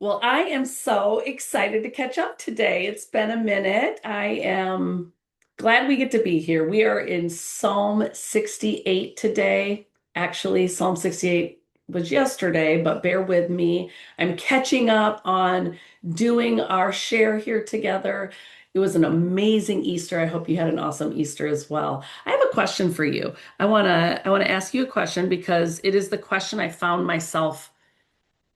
Well, I am so excited to catch up today. It's been a minute. I am glad we get to be here. We are in Psalm 68 today. Actually, Psalm 68 was yesterday, but bear with me. I'm catching up on doing our share here together. It was an amazing Easter. I hope you had an awesome Easter as well. I have a question for you. I want to ask you a question because it is the question I found myself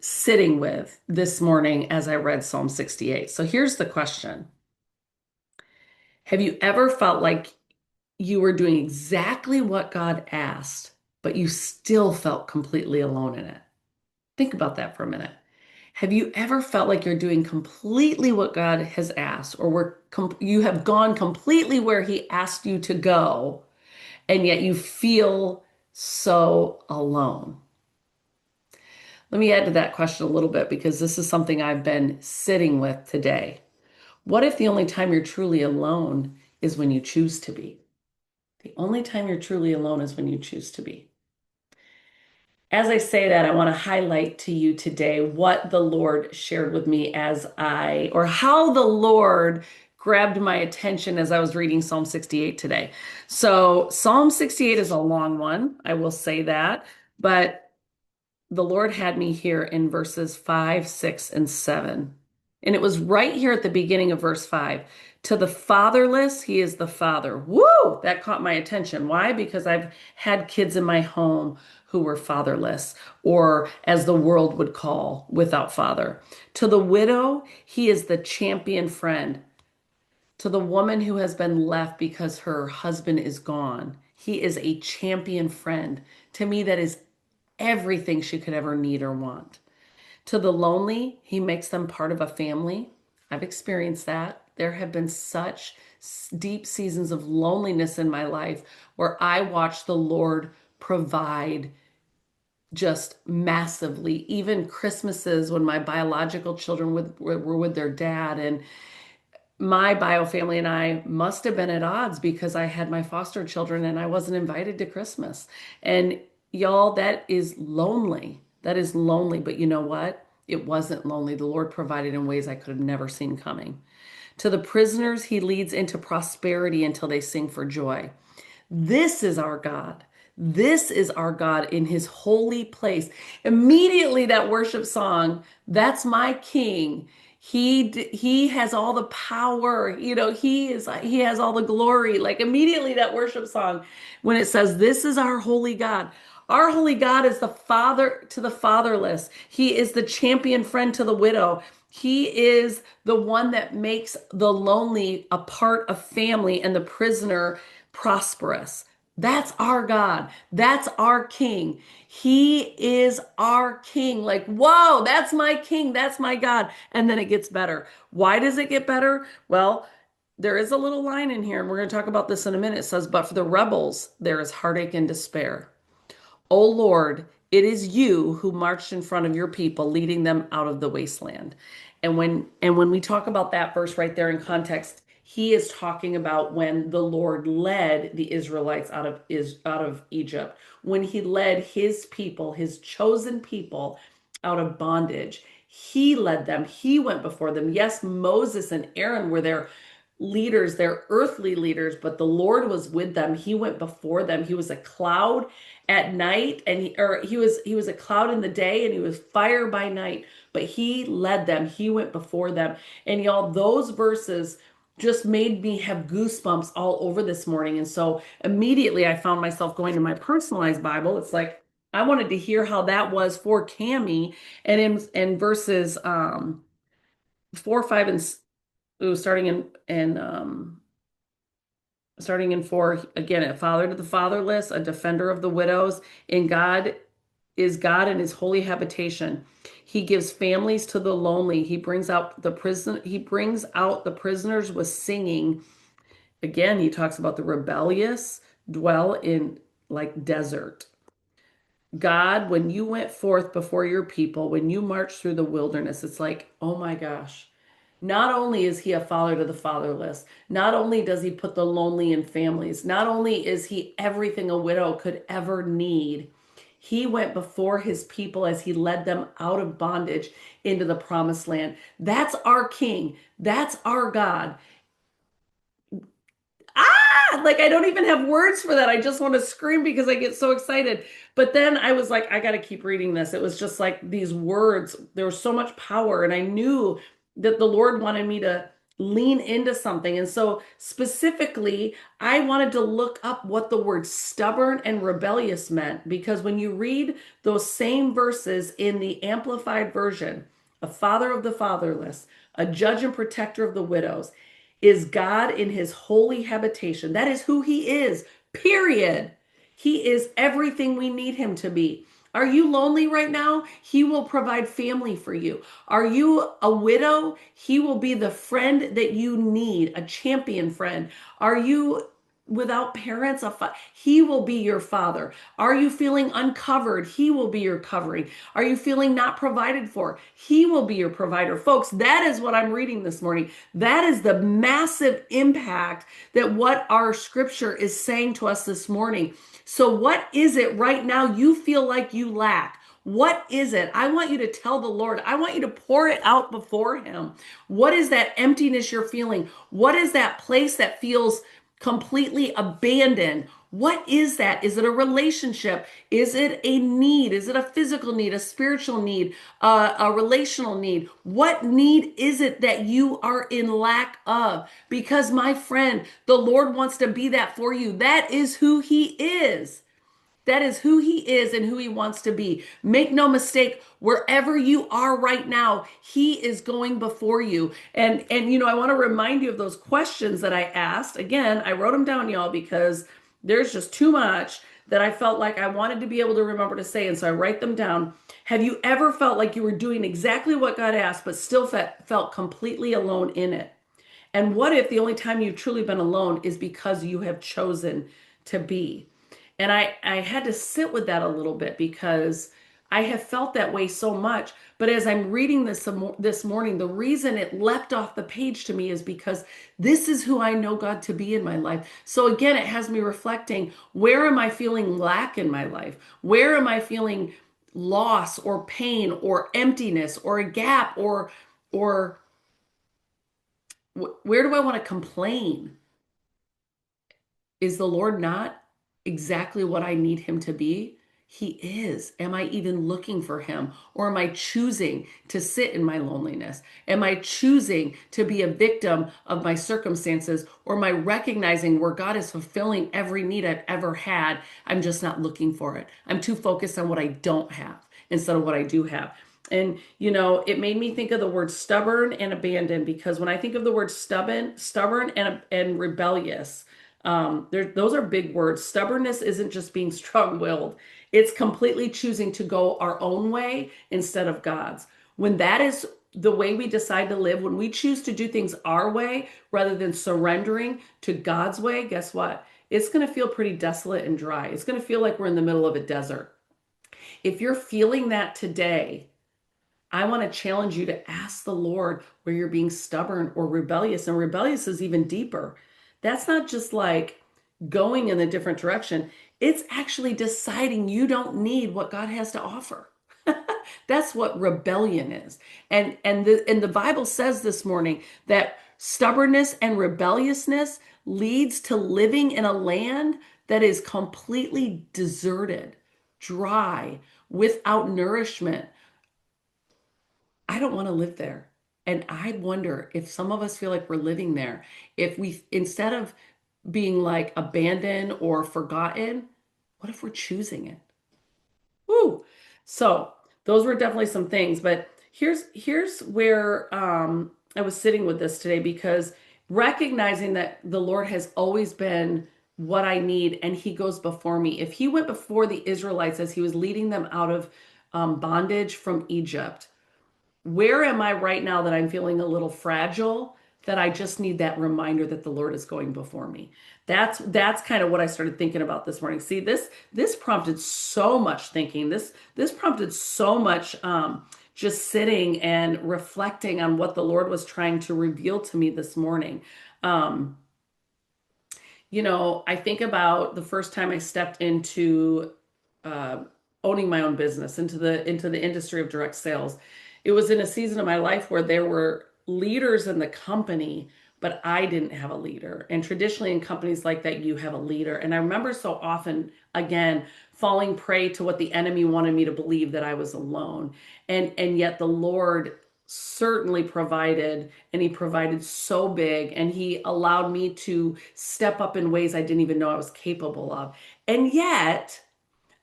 sitting with this morning as I read Psalm 68. So here's the question. Have you ever felt like you were doing exactly what God asked, but you still felt completely alone in it? Think about that for a minute. Have you ever felt like you're doing completely what God has asked, or you have gone completely where He asked you to go, and yet you feel so alone? Let me add to that question a little bit because this is something I've been sitting with today. What if the only time you're truly alone is when you choose to be? The only time you're truly alone is when you choose to be. As I say that, I want to highlight to you today what the Lord shared with me or how the Lord grabbed my attention as I was reading Psalm 68 today. So, Psalm 68 is a long one, I will say that, but the Lord had me here in verses 5, 6, and 7. And it was right here at the beginning of verse 5. To the fatherless, he is the father. Woo! That caught my attention. Why? Because I've had kids in my home who were fatherless, or as the world would call, without father. To the widow, he is the champion friend. To the woman who has been left because her husband is gone, he is a champion friend. To me, that is everything she could ever need or want. To the lonely, he makes them part of a family. I've experienced that. There have been such deep seasons of loneliness in my life where I watched the Lord provide just massively. Even Christmases when my biological children were with their dad, and my bio family and I must have been at odds because I had my foster children and I wasn't invited to Christmas. And y'all, that is lonely. That is lonely. But you know what? It wasn't lonely. The Lord provided in ways I could have never seen coming. To the prisoners, he leads into prosperity until they sing for joy. This is our God. This is our God in his holy place. Immediately that worship song, that's my king. He has all the power. He has all the glory. Like immediately that worship song when it says this is our holy God. Our holy God is the father to the fatherless. He is the champion friend to the widow. He is the one that makes the lonely a part of family and the prisoner prosperous. That's our God. That's our King. He is our King. Like, whoa, that's my King. That's my God. And then it gets better. Why does it get better? Well, there is a little line in here, and we're going to talk about this in a minute. It says, but for the rebels, there is heartache and despair. O Lord, it is you who marched in front of your people, leading them out of the wasteland. And when we talk about that verse right there in context, he is talking about when the Lord led the Israelites out of Egypt, when he led his people, his chosen people, out of bondage. He led them. He went before them. Yes, Moses and Aaron were their leaders, their earthly leaders, but the Lord was with them. He went before them. He was a cloud at night, and he was a cloud in the day, and he was fire by night, but he led them. He went before them. And y'all, those verses just made me have goosebumps all over this morning. And so immediately I found myself going to my personalized Bible. It's like I wanted to hear how that was for Cami. And in verses 4, 5, and starting in 4, again, a father to the fatherless, a defender of the widows. In God is God in his holy habitation. He gives families to the lonely. He brings out the prisoners with singing. Again, he talks about the rebellious dwell in like desert. God, when you went forth before your people, when you marched through the wilderness, it's like, oh my gosh. Not only is he a father to the fatherless, not only does he put the lonely in families, not only is he everything a widow could ever need, He went before his people as he led them out of bondage into the promised land. That's our King. That's our God. Like I don't even have words for that. I just want to scream because I get so excited. But then I was like, I got to keep reading this. It was just like these words, there was so much power, and I knew that the Lord wanted me to lean into something. And so specifically, I wanted to look up what the word stubborn and rebellious meant, because when you read those same verses in the Amplified Version, a father of the fatherless, a judge and protector of the widows, is God in his holy habitation. That is who he is, period. He is everything we need him to be. Are you lonely right now? He will provide family for you. Are you a widow? He will be the friend that you need, a champion friend. Are you without parents? He will be your father. Are you feeling uncovered? He will be your covering. Are you feeling not provided for? He will be your provider. Folks, that is what I'm reading this morning. That is the massive impact that what our scripture is saying to us this morning. So, what is it right now you feel like you lack? What is it? I want you to tell the Lord. I want you to pour it out before Him. What is that emptiness you're feeling? What is that place that feels completely abandoned? What is that? Is it a relationship? Is it a need? Is it a physical need, a spiritual need, a relational need? What need is it that you are in lack of? Because, my friend, the Lord wants to be that for you. That is who He is. That is who he is and who he wants to be. Make no mistake, wherever you are right now, he is going before you. And you know, I want to remind you of those questions that I asked. Again, I wrote them down, y'all, because there's just too much that I felt like I wanted to be able to remember to say. And so I write them down. Have you ever felt like you were doing exactly what God asked, but still felt completely alone in it? And what if the only time you've truly been alone is because you have chosen to be? And I had to sit with that a little bit because I have felt that way so much. But as I'm reading this morning, the reason it leapt off the page to me is because this is who I know God to be in my life. So again, it has me reflecting, where am I feeling lack in my life? Where am I feeling loss or pain or emptiness or a gap or where do I want to complain? Is the Lord not exactly what I need him to be? He is. Am I even looking for him? Or am I choosing to sit in my loneliness? Am I choosing to be a victim of my circumstances? Or am I recognizing where God is fulfilling every need I've ever had? I'm just not looking for it. I'm too focused on what I don't have instead of what I do have. And you know, it made me think of the word stubborn and abandoned, because when I think of the word stubborn and rebellious, those are big words. Stubbornness isn't just being strong-willed. It's completely choosing to go our own way instead of God's. When that is the way we decide to live, when we choose to do things our way rather than surrendering to God's way, guess what? It's going to feel pretty desolate and dry. It's going to feel like we're in the middle of a desert. If you're feeling that today, I want to challenge you to ask the Lord where you're being stubborn or rebellious. And rebellious is even deeper. That's not just like going in a different direction, it's actually deciding you don't need what God has to offer. That's what rebellion is. And the Bible says this morning that stubbornness and rebelliousness leads to living in a land that is completely deserted, dry, without nourishment. I don't want to live there. And I wonder if some of us feel like we're living there. If we, instead of being like abandoned or forgotten, what if we're choosing it? Woo! So those were definitely some things. But here's where I was sitting with this today, because recognizing that the Lord has always been what I need and he goes before me. If he went before the Israelites as he was leading them out of bondage from Egypt, where am I right now that I'm feeling a little fragile, that I just need that reminder that the Lord is going before me? That's kind of what I started thinking about this morning. See, this prompted so much thinking. This prompted so much just sitting and reflecting on what the Lord was trying to reveal to me this morning. Um, you know, I think about the first time I stepped into uh, owning my own business, into the industry of direct sales. It was in a season of my life where there were leaders in the company, but I didn't have a leader. And traditionally in companies like that, you have a leader. And I remember so often, again, falling prey to what the enemy wanted me to believe, that I was alone. And yet the Lord certainly provided, and he provided so big, and he allowed me to step up in ways I didn't even know I was capable of. And yet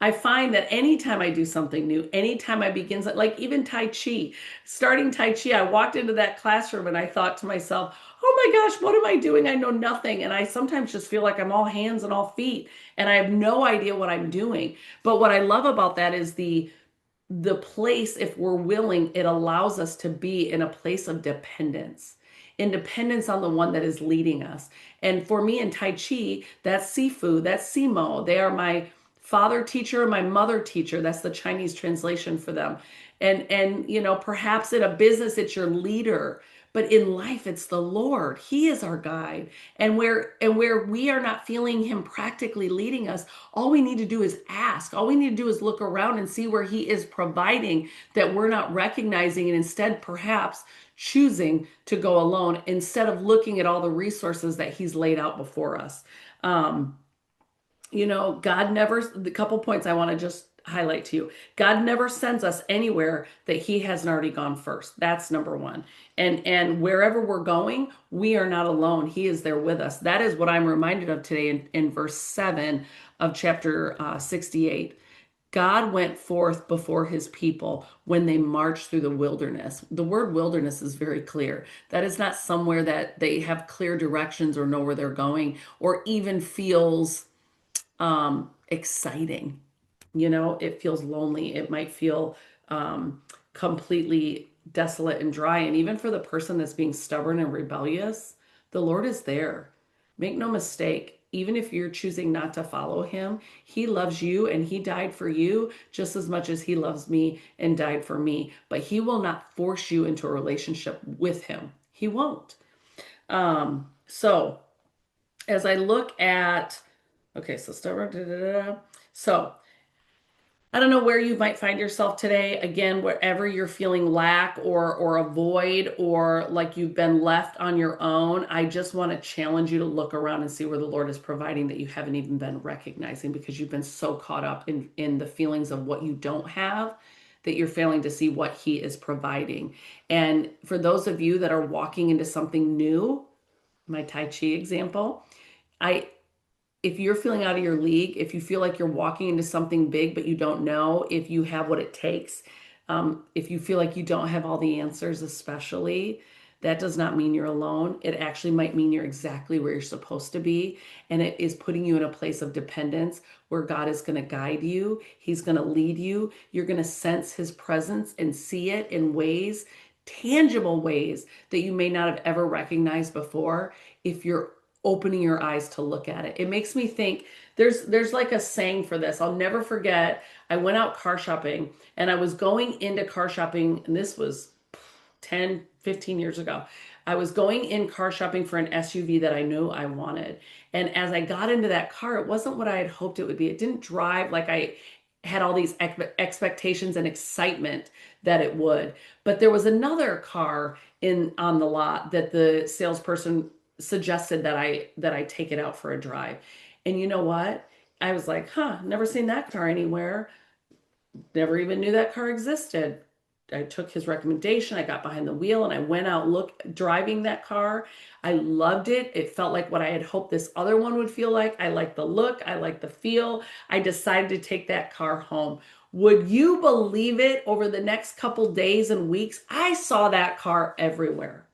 I find that anytime I do something new, anytime I begin, like even Tai Chi, starting Tai Chi, I walked into that classroom and I thought to myself, oh my gosh, what am I doing? I know nothing. And I sometimes just feel like I'm all hands and all feet and I have no idea what I'm doing. But what I love about that is the place, if we're willing, it allows us to be in a place of dependence, independence on the one that is leading us. And for me in Tai Chi, that's Sifu, that's Simo. They are my father teacher, my mother teacher. That's the Chinese translation for them. And perhaps in a business, it's your leader. But in life, it's the Lord. He is our guide. And where we are not feeling him practically leading us, all we need to do is ask. All we need to do is look around and see where he is providing that we're not recognizing, and instead perhaps choosing to go alone instead of looking at all the resources that he's laid out before us. Um, God never, the couple points I want to just highlight to you. God never sends us anywhere that he hasn't already gone first. That's number one. And wherever we're going, we are not alone. He is there with us. That is what I'm reminded of today in verse 7 of chapter 68. God went forth before his people when they marched through the wilderness. The word wilderness is very clear. That is not somewhere that they have clear directions or know where they're going or even feels exciting. It feels lonely. It might feel completely desolate and dry. And even for the person that's being stubborn and rebellious, the Lord is there. Make no mistake, even if you're choosing not to follow him, he loves you and he died for you just as much as he loves me and died for me. But he will not force you into a relationship with him. He won't. So as I look at, okay, so stubborn, da, da, da. So I don't know where you might find yourself today. Again, wherever you're feeling lack or a void or like you've been left on your own, I just want to challenge you to look around and see where the Lord is providing that you haven't even been recognizing because you've been so caught up in the feelings of what you don't have that you're failing to see what he is providing. And for those of you that are walking into something new, my Tai Chi example, I if you're feeling out of your league, if you feel like you're walking into something big, but you don't know if you have what it takes, if you feel like you don't have all the answers, especially, that does not mean you're alone. It actually might mean you're exactly where you're supposed to be. And it is putting you in a place of dependence where God is going to guide you. He's going to lead you. You're going to sense his presence and see it in ways, tangible ways that you may not have ever recognized before if you're opening your eyes to look at it. It makes me think there's like a saying for this. I'll never forget. I went out car shopping and I was going into car shopping, and this was 10, 15 years ago. I was going in car shopping for an SUV that I knew I wanted. And as I got into that car, it wasn't what I had hoped it would be. It didn't drive like I had all these expectations and excitement that it would. But there was another car in on the lot that the salesperson suggested that I take it out for a drive. And you know what? I was like, huh, never seen that car anywhere. Never even knew that car existed. I took his recommendation. I got behind the wheel and I went out driving that car. I loved it. It felt like what I had hoped this other one would feel like. I liked the look. I liked the feel. I decided to take that car home. Would you believe it? Over the next couple days and weeks, I saw that car everywhere.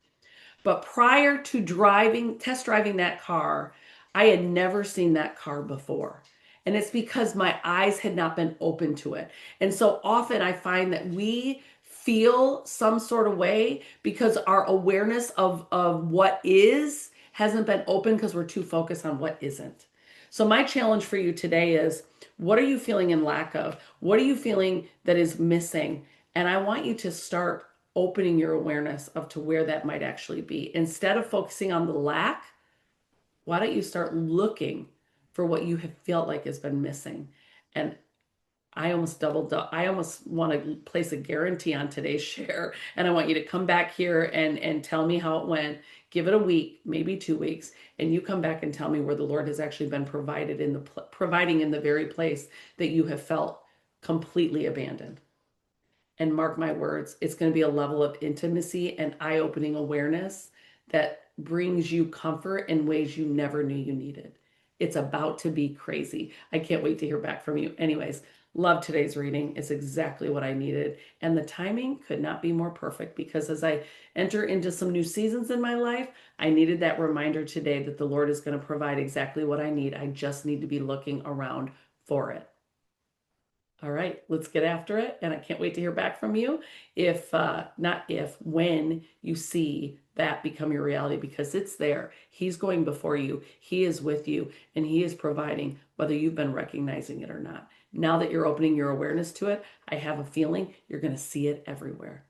But prior to test driving that car, I had never seen that car before. And it's because my eyes had not been open to it. And so often I find that we feel some sort of way because our awareness of what is hasn't been open because we're too focused on what isn't. So my challenge for you today is, what are you feeling in lack of? What are you feeling that is missing? And I want you to start opening your awareness of to where that might actually be. Instead of focusing on the lack, why don't you start looking for what you have felt like has been missing? And I almost doubled up. I almost want to place a guarantee on today's share, and I want you to come back here and tell me how it went. Give it a week, maybe 2 weeks, and you come back and tell me where the Lord has actually been providing in the very place that you have felt completely abandoned. And mark my words, it's going to be a level of intimacy and eye-opening awareness that brings you comfort in ways you never knew you needed. It's about to be crazy. I can't wait to hear back from you. Anyways, love today's reading. It's exactly what I needed. And the timing could not be more perfect because as I enter into some new seasons in my life, I needed that reminder today that the Lord is going to provide exactly what I need. I just need to be looking around for it. All right, let's get after it. And I can't wait to hear back from you if, not if, when you see that become your reality because it's there. He's going before you, He is with you, and He is providing, whether you've been recognizing it or not. Now that you're opening your awareness to it, I have a feeling you're going to see it everywhere.